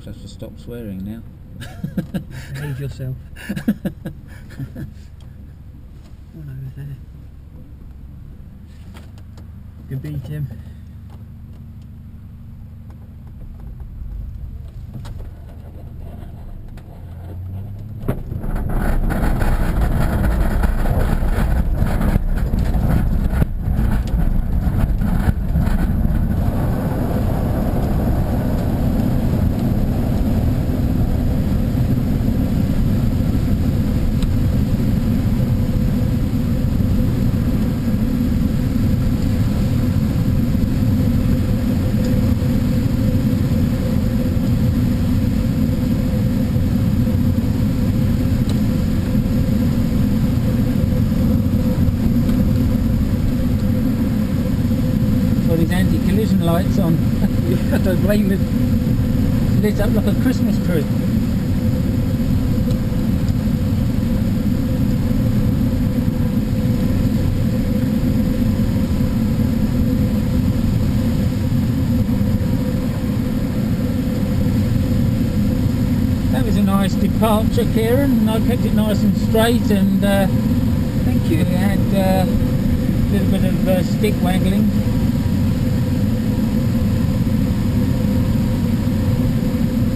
perhaps have to stop swearing now. Behave yourself. One over there. Good beat him. His anti-collision lights on. I don't blame him. Lit up like a Christmas tree. That was a nice departure, Kieran. I kept it nice and straight, and Thank you. we had a little bit of stick waggling.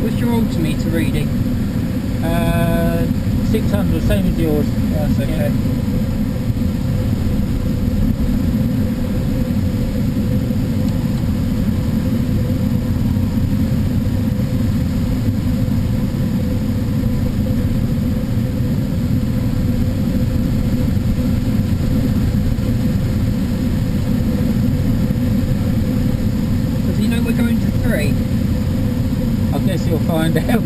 What's your altimeter reading? 600, same as yours. That's okay. Yeah. Does he know we're going to 3? I guess you'll find out.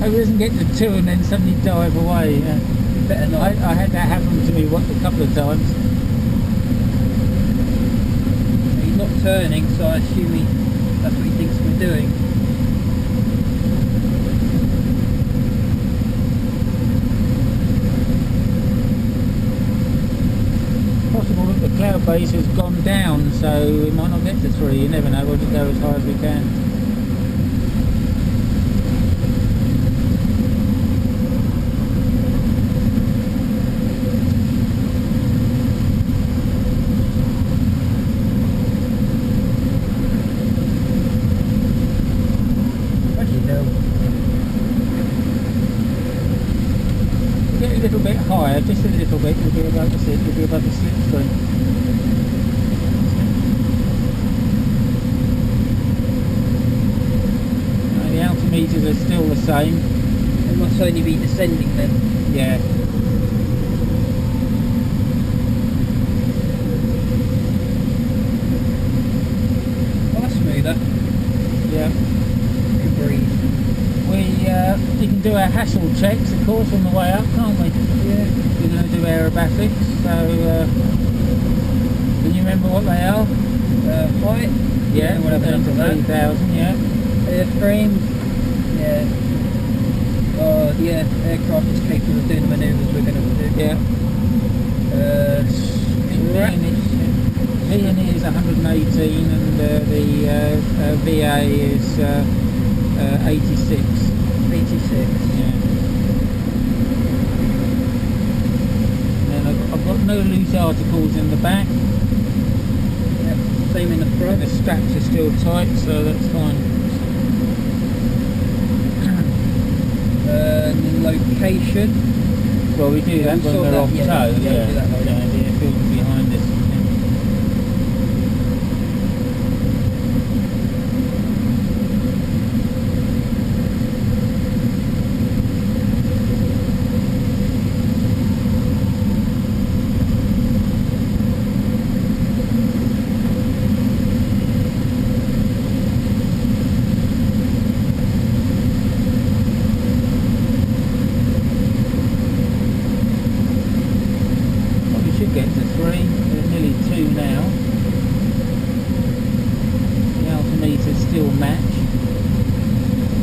I doesn't get to 2 and then suddenly dive away. Yeah. Better not. I had that happen to me a couple of times. He's not turning, so I assume that's what he thinks we're doing. Possible that the cloud base has gone down, so we might not get to 3. You never know. We'll just go as high as we can. Get a little bit higher, just a little bit, you'll be above the slipstream. The altimeters are still the same. It must only be descending then. Yeah. Oh, that's smoother. Yeah. You can breathe. You can do our hassle checks, of course, on the way up, can't we? Yeah. We're going to do aerobatics, so can you remember what they are? Height? Yeah, what I've done to that. 3,000, yeah. Airframe? Yeah. Yeah, aircraft is capable of doing the manoeuvres we're going to do. Yeah. V&E is 118 and the VA is 86. 86. Yeah. And then I've got no loose articles in the back. Yep. Same in the And front. the straps are still tight, so that's fine. Location. Well, we do that we when saw we're that, off yeah, tow. yeah, Yeah, we do that later. yeah, the airfield behind us. Get to 3, we're nearly 2 now. The altimeters still match.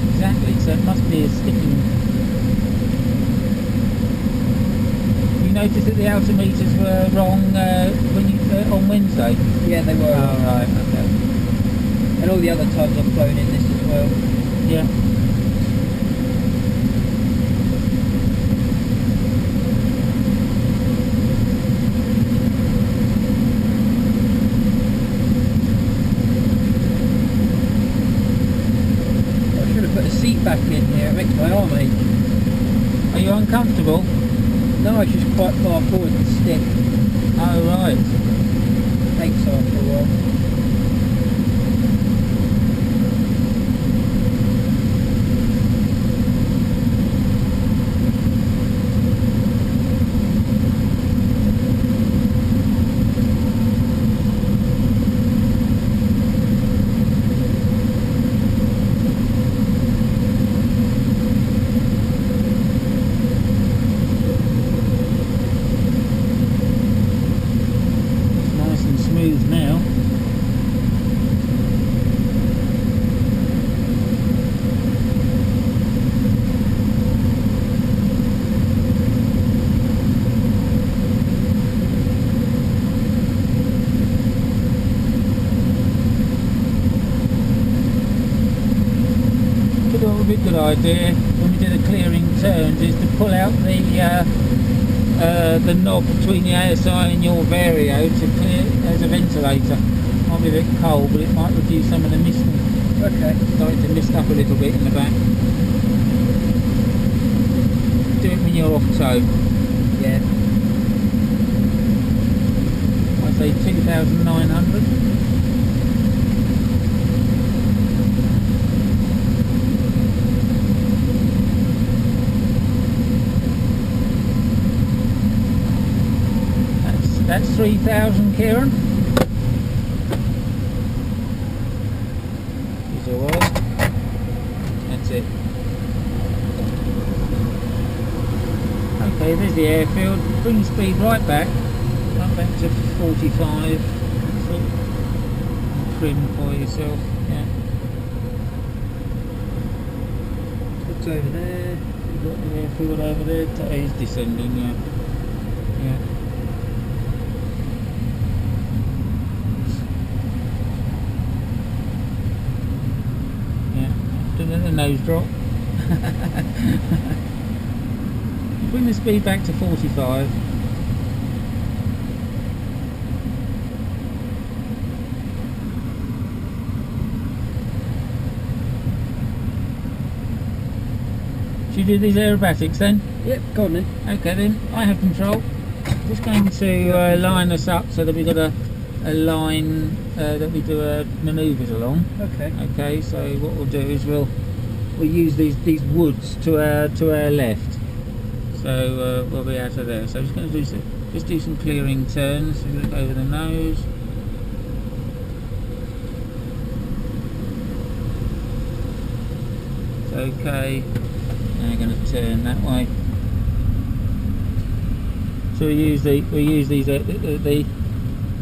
Exactly, so it must be a sticking. You noticed that the altimeters were wrong when you on Wednesday? Yeah, they were. Oh right, okay. And all the other times I've flown in this as well. Yeah. I should have put a seat back in here, it makes my arm ache. Are you uncomfortable? No, it's just quite far forward to stick. Oh, right. Takes after a while. Now would be a good idea when we do the clearing turns is to pull out the knob between the ASI and your vario to clear as a ventilator. Might be a bit cold, but it might reduce some of the misting. Okay. Start to mist up a little bit in the back. Do it when you're off tow. Yeah. I say 2,900. That's 3,000, Kieran. Is it well? That's it. Okay, there's the airfield. Bring the speed right back to 45. Trim for yourself. Yeah. What's over there? You've got the airfield over there. It is descending. Yeah. Yeah. Let the nose drop. Bring the speed back to 45. Should you do these aerobatics then? Yep, go on then. Okay then, I have control. Just going to line us up so that we've got a line that we do manoeuvres along. Okay. Okay, so what we'll do is we'll use these woods to our left. So we'll be out of there. So I'm just going to do some clearing turns. Look over the nose. It's okay. Now we're going to turn that way. So we use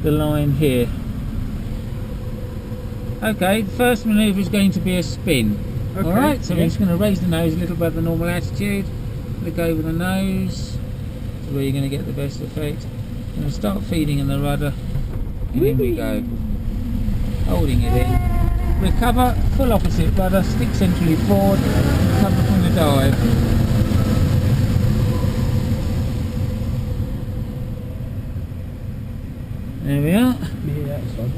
the line here. Okay, the first manoeuvre is going to be a spin. Okay, Alright, so yeah. we're just going to raise the nose a little above the normal attitude. Look over the nose to where you're going to get the best effect. Going to start feeding in the rudder. And in we go. Holding it in. Recover, full opposite rudder, stick centrally forward, recover from the dive. There we are. Yeah, that's fine.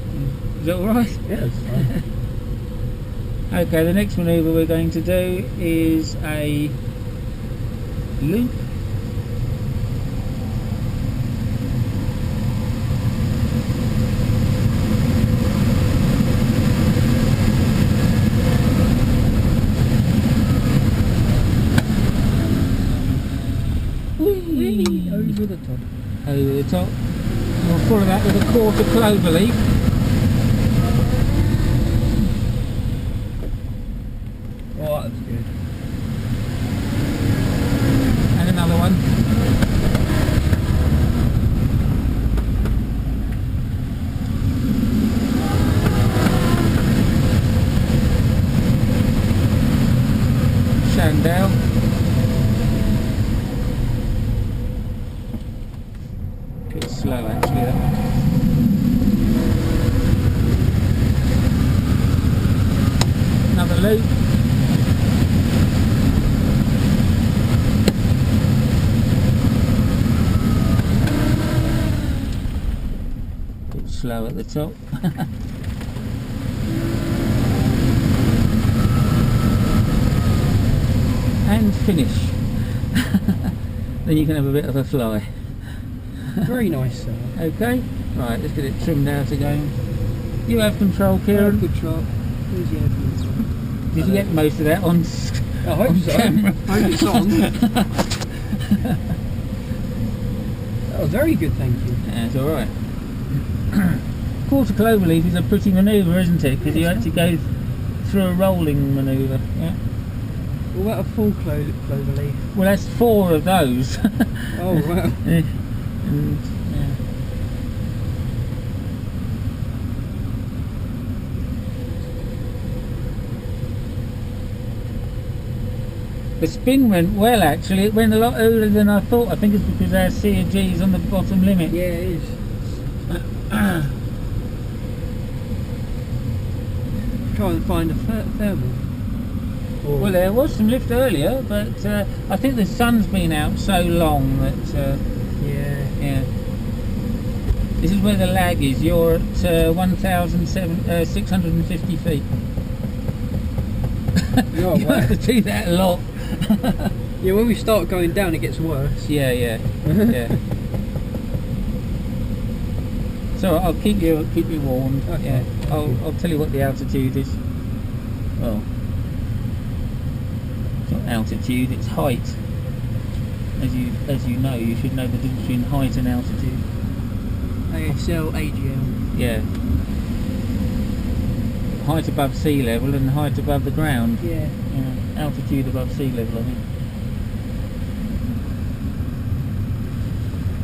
Is that alright? Yeah, that's fine. Okay, the next manoeuvre we're going to do is a loop. Whee! Over the top. Over the top. We'll follow that with a quarter clover leaf. Oh, that's good. And another one. Shandell. Bit slow actually that one. move. Bit slow at the top. And finish. Then you can have a bit of a fly. Very nice, sir. Okay, right, let's get it trimmed out again. You have control, Kieran. Good shot. Where's the airplane? Did you get most of that on, I hope on so. camera? I hope it's on. That was very good, thank you. That's alright. Quarter clover leaf is a pretty manoeuvre, isn't it? Because you actually go through a rolling manoeuvre. Yeah. What about a full clover leaf? Well, that's 4 of those. Oh, wow. Yeah. And, yeah. The spin went well, actually. It went a lot earlier than I thought. I think it's because our CG is on the bottom limit. Yeah, it is. Try and find a thermal. Or Well, there was some lift earlier, but I think the sun's been out so long that yeah. This is where the lag is. You're at 1,650 feet. Oh, You wow. have to do that a lot. Yeah, when we start going down, it gets worse. Yeah. Yeah. So I'll keep you warned. Okay. Yeah. I'll tell you what the altitude is. Well, it's not altitude, it's height. As you know, you should know the difference between height and altitude. ASL, AGL. Yeah. Height above sea level and height above the ground. Yeah. Yeah. Altitude above sea level, I think.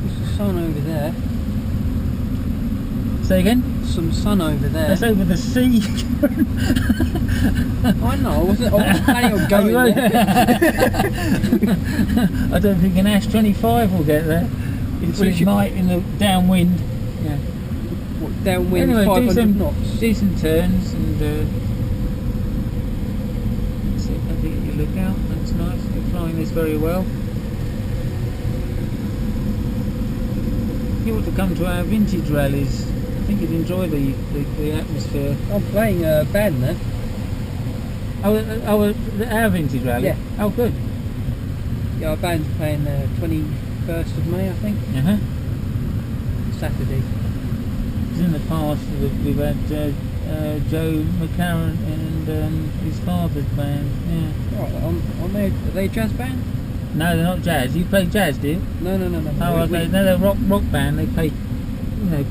There's the sun over there. Say again? Some sun over there. That's over the sea. I know, I wasn't planning on going there. I don't think an Ash 25 will get there. It might in the downwind. Yeah. What, downwind Anyway, 500 knots? decent turns and let's see if I can get your look out. That's nice. You're flying this very well. You ought to come to our vintage rallies. I think you'd enjoy the atmosphere. I'm playing a band there. Our vintage rally? Yeah. Oh, good. Yeah, our band's playing 21st of May, I think. Uh-huh. Saturday. In the past, we've had Joe McCarran and his father's band. Yeah. Right, are they a jazz band? No, they're not jazz. You play jazz, do you? No. Oh, okay. No, they're a rock band. They play,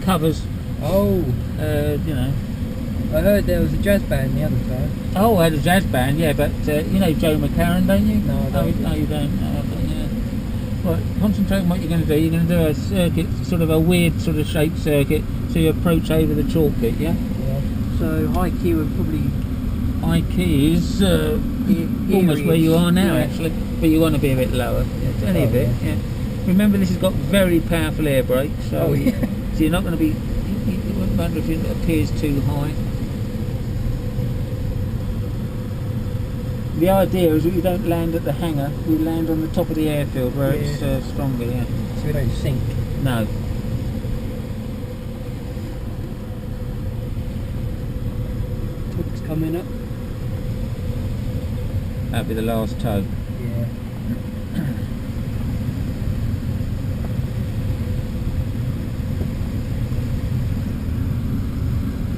covers. Oh. I heard there was a jazz band the other time. Oh, I had a jazz band, yeah, but you know Joe McCarran, don't you? No, I don't. Oh, you don't. Oh, but, yeah. Right, concentrate on what you're going to do. You're going to do a circuit, sort of a weird sort of shaped circuit, so you approach over the chalk pit, yeah? Yeah. So high key would probably... High key is almost where you are now, actually, but you want to be a bit lower. Yeah, only a bit, yeah. Remember, this has got very powerful air brakes, so, so you're not going to be... You won't wonder if it appears too high. The idea is that you don't land at the hangar, you land on the top of the airfield where it's stronger, yeah. So we don't sink. No. Hook's coming up. That'll be the last tug. Yeah.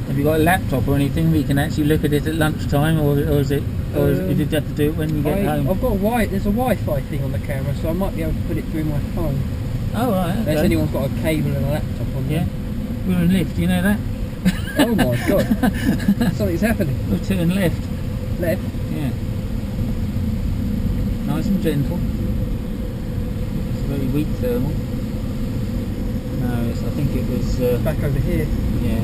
Have you got a laptop or anything where you can actually look at it at lunchtime, or is it... Or did you have to do it when you get home? I've got there's a Wi-Fi thing on the camera, so I might be able to put it through my phone. Oh, right, okay. Unless anyone's got a cable and a laptop on there. Yeah. We're in lift, you know that? Oh my god. Something's happening. We're turning left. Left? Yeah. Nice and gentle. It's a very weak thermal. No, I think it was... Back over here. Yeah.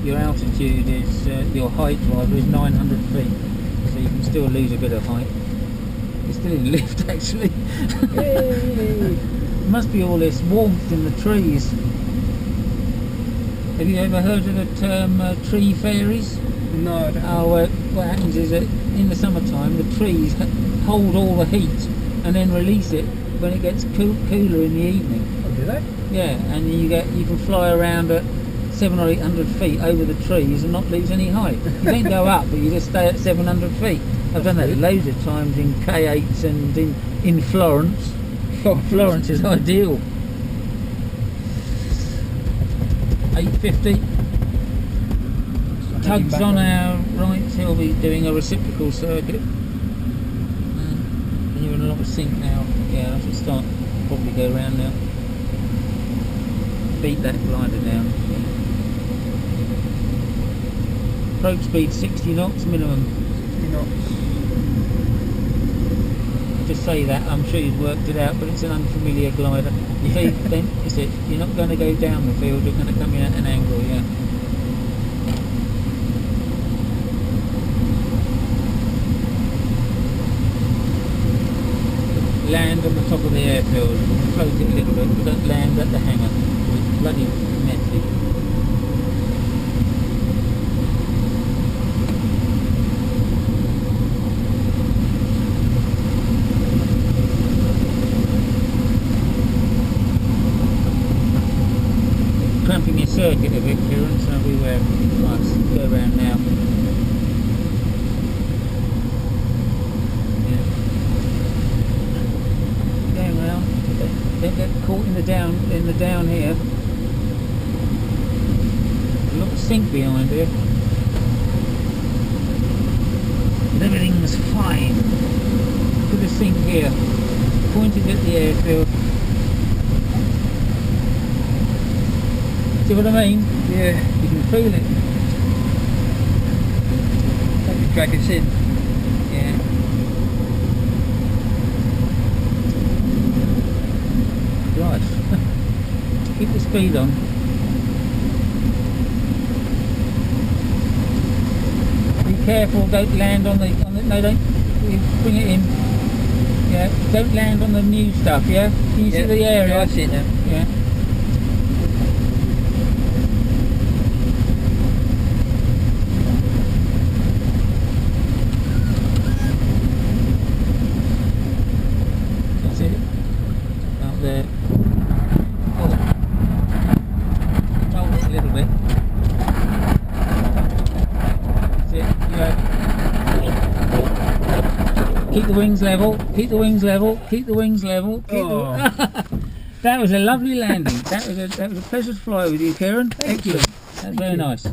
Your altitude is, your height rather, is 900 feet, so you can still lose a bit of height. It's still in lift actually. Yay. Must be all this warmth in the trees. Have you ever heard of the term tree fairies? No, I don't. Oh, what happens is that in the summertime the trees hold all the heat and then release it when it gets cooler in the evening. Oh, do they? Yeah, and you can fly around at 700 or 800 feet over the trees and not lose any height. You don't go up, but you just stay at 700 feet. I've done that loads of times in K8s and in Florence. Florence is ideal. 850. Tugs on our right, he'll be doing a reciprocal circuit. And you're in a lot of sync now. Yeah, I should start, probably go around now. Beat that glider down. Approach speed 60 knots minimum. 60 knots. Just say that, I'm sure you've worked it out, but it's an unfamiliar glider. Then is it? You're not going to go down the field, you're going to come in at an angle, yeah. Land on the top of the airfield, float it a little bit, but don't land at the hangar. It's bloody messy. Cramping your circuit a bit, Kieran, so we might go around now. Don't get caught in the down here. A lot of sink behind here. But everything's fine. Put a sink here. Pointed at the airfield. See what I mean? Yeah. You can feel it. Let me drag us in. Yeah. Right. Keep the speed on. Be careful, don't land on the no, don't bring it in. Yeah, don't land on the new stuff, yeah? Can you see the area? Yeah, I see it now. Yeah. That's it. Out there. Oh. Roll it a little bit. That's it. Yeah. Keep the wings level. Keep the wings level. Keep the wings level. That was a lovely landing. That was a pleasure to fly with you, Kieran. Excellent. That's very nice.